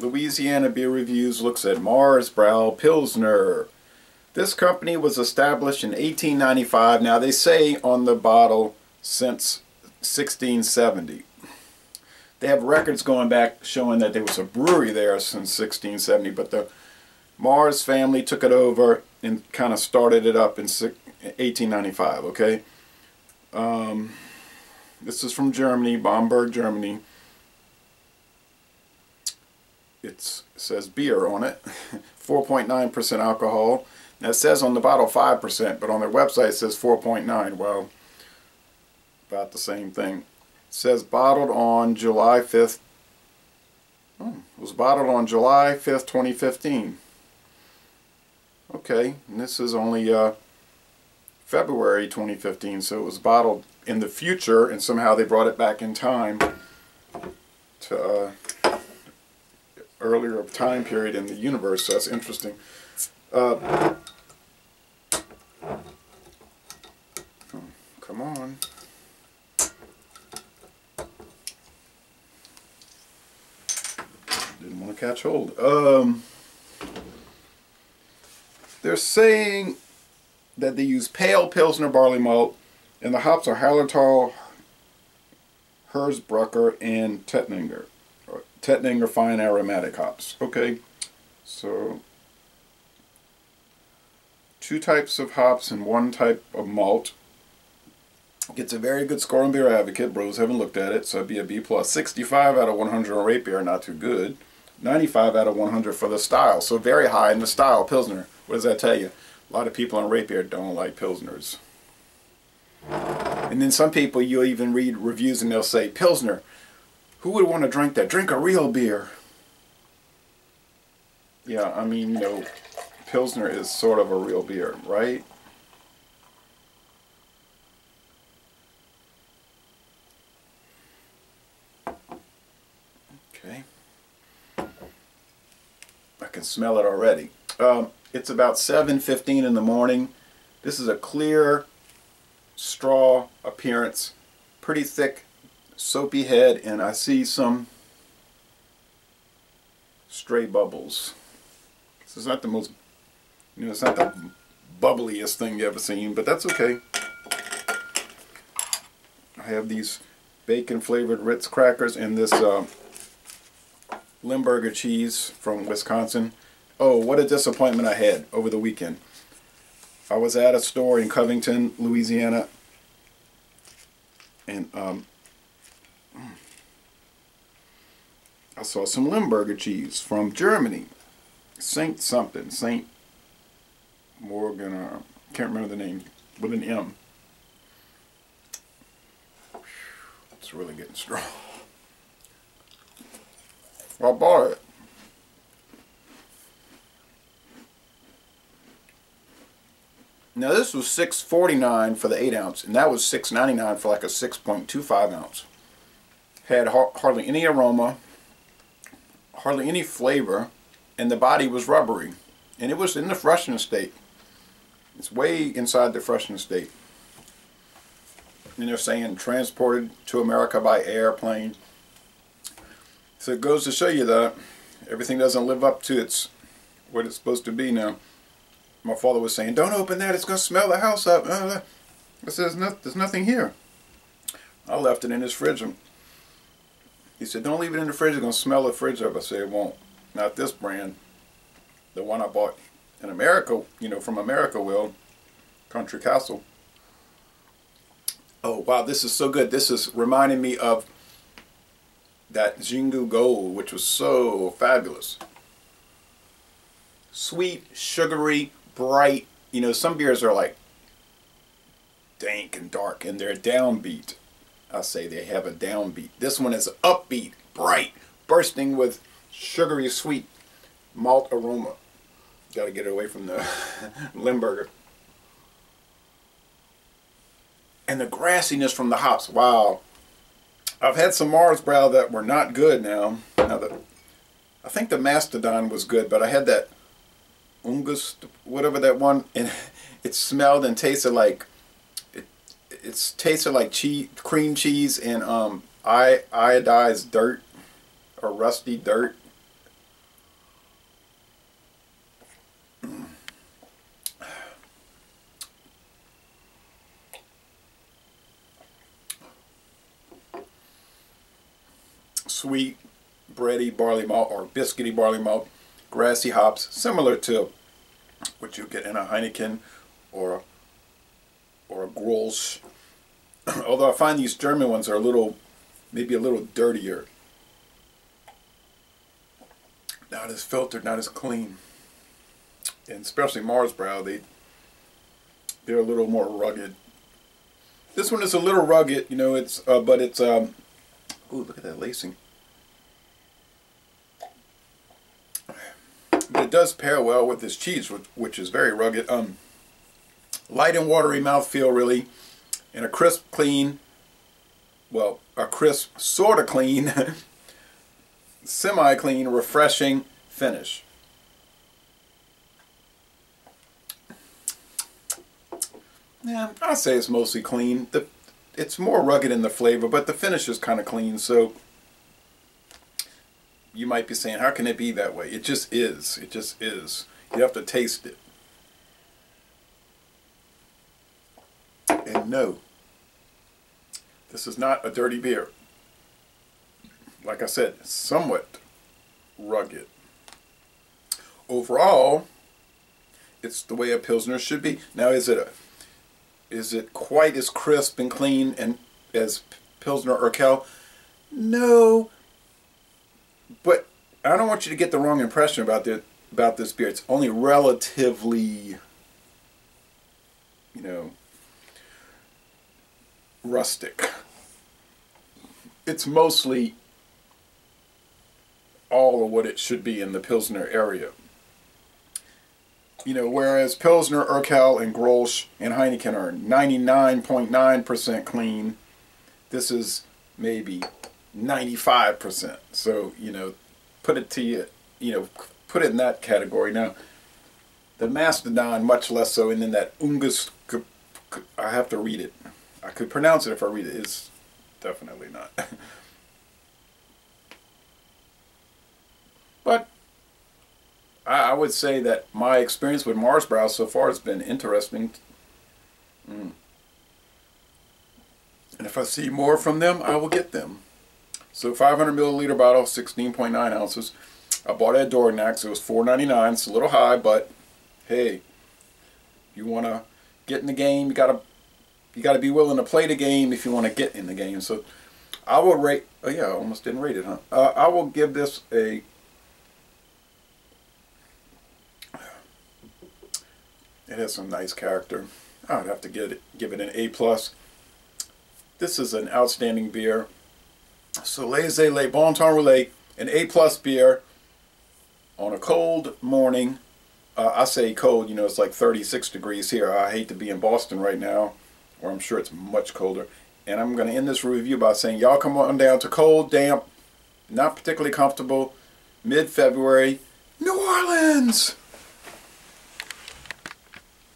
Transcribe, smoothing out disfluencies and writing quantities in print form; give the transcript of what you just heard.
Louisiana Beer Reviews looks at Mahr's Brau Pilsner. This company was established in 1895. Now they say on the bottle since 1670. They have records going back showing that there was a brewery there since 1670, but the Mahr's family took it over and kind of started it up in 1895, okay? This is from Germany, Bamberg, Germany. It says beer on it, 4.9% alcohol. Now it says on the bottle 5%, but on their website it says 4.9. Well, about the same thing. It says bottled on July 5th. Oh, it was bottled on July 5th, 2015. Okay, and this is only February 2015, so it was bottled in the future, and somehow they brought it back in time to earlier time period in the universe. So that's interesting. Oh, come on. Didn't want to catch hold. They're saying that they use pale Pilsner barley malt, and the hops are Hallertau, Hersbrucker, and Tettnanger. Tettnanger fine aromatic hops. Okay, so 2 types of hops and 1 type of malt. Gets a very good score on Beer Advocate. Bros haven't looked at it, so it'd be a B+. 65 out of 100 on rate beer, not too good. 95 out of 100 for the style, so very high in the style Pilsner. What does that tell you? A lot of people on rate beer don't like Pilsners. And then some people, you'll even read reviews and they'll say, Pilsner, who would want to drink that? Drink a real beer. Yeah, I mean, you know, Pilsner is sort of a real beer, right? Okay. I can smell it already. It's about 7:15 in the morning. This is a clear straw appearance, pretty thick, soapy head, and I see some stray bubbles. This is not the most, you know, it's not the bubbliest thing you ever seen, but that's okay. I have these bacon flavored Ritz crackers and this Limburger cheese from Wisconsin. Oh, what a disappointment I had over the weekend. I was at a store in Covington, Louisiana, and I saw some Limburger cheese from Germany. Saint something, Saint Morgan, can't remember the name, with an M. It's really getting strong. Well, I bought it. Now this was $6.49 for the 8 ounce, and that was $6.99 for like a 6.25 ounce. Had hardly any aroma, hardly any flavor, and the body was rubbery. And it was in the freshness state. It's way inside the freshness state. And they're saying transported to America by airplane. So it goes to show you that everything doesn't live up to what it's supposed to be now. My father was saying, don't open that, it's going to smell the house up. I said, there's nothing here. I left it in his fridge. He said, don't leave it in the fridge, it's going to smell the fridge up. I said, it won't. Not this brand. The one I bought in America, you know, from America Will, Country Castle. Oh, wow, this is so good. This is reminding me of that Jingu Gold, which was so fabulous. Sweet, sugary, bright. You know, some beers are like dank and dark, and they're downbeat. I say they have a downbeat. This one is upbeat, bright, bursting with sugary, sweet malt aroma. Got to get it away from the Limburger. And the grassiness from the hops. Wow. I've had some Mahr's Brau that were not good now. I think the Mastodon was good, but I had that Ungus, whatever that one, and it smelled and tasted like it tasted like cheese, cream cheese, and iodized dirt or rusty dirt. sweet, bready barley malt or biscuity barley malt, grassy hops, similar to what you get in a Heineken or a Grolsch. Although I find these German ones are maybe a little dirtier. Not as filtered, not as clean. And especially Mahr's Brau, they're a little more rugged. This one is a little rugged, you know, but it's, ooh, look at that lacing. But it does pair well with this cheese, which is very rugged. Light and watery mouthfeel, really, and a crisp, clean, well, a crisp, sort of clean, semi-clean, refreshing finish. Yeah, I'd say it's mostly clean. It's more rugged in the flavor, but the finish is kind of clean, so you might be saying, how can it be that way? It just is. It just is. You have to taste it. And no, this is not a dirty beer. Like I said, somewhat rugged. Overall, it's the way a Pilsner should be. Now, is it quite as crisp and clean and as Pilsner Urquell? No, but I don't want you to get the wrong impression about this beer. It's only relatively, you know, rustic. It's mostly all of what it should be in the Pilsner area. You know, whereas Pilsner, Urquell, and Grolsch and Heineken are 99.9% clean, this is maybe 95%. So, you know, put it put it in that category. Now, the Mastodon, much less so, and then that Ungus, I have to read it. I could pronounce it if I read it. It's definitely not. But I would say that my experience with Mahr's Brau so far has been interesting. And if I see more from them, I will get them. So 500 milliliter bottle, 16.9 ounces. I bought it at Dorignac, so it was $4.99. It's a little high, but hey, if you want to get in the game, you gotta be willing to play the game if you want to get in the game. So I will rate. Oh yeah, I almost didn't rate it, huh? I will give this a. It has some nice character. I would have to give it an A+. This is an outstanding beer. Soleil Le Bon Temps Relais, an A+ beer on a cold morning. I say cold, you know, it's like 36 degrees here. I hate to be in Boston right now, where I'm sure it's much colder. And I'm going to end this review by saying, y'all come on down to cold, damp, not particularly comfortable, mid-February, New Orleans!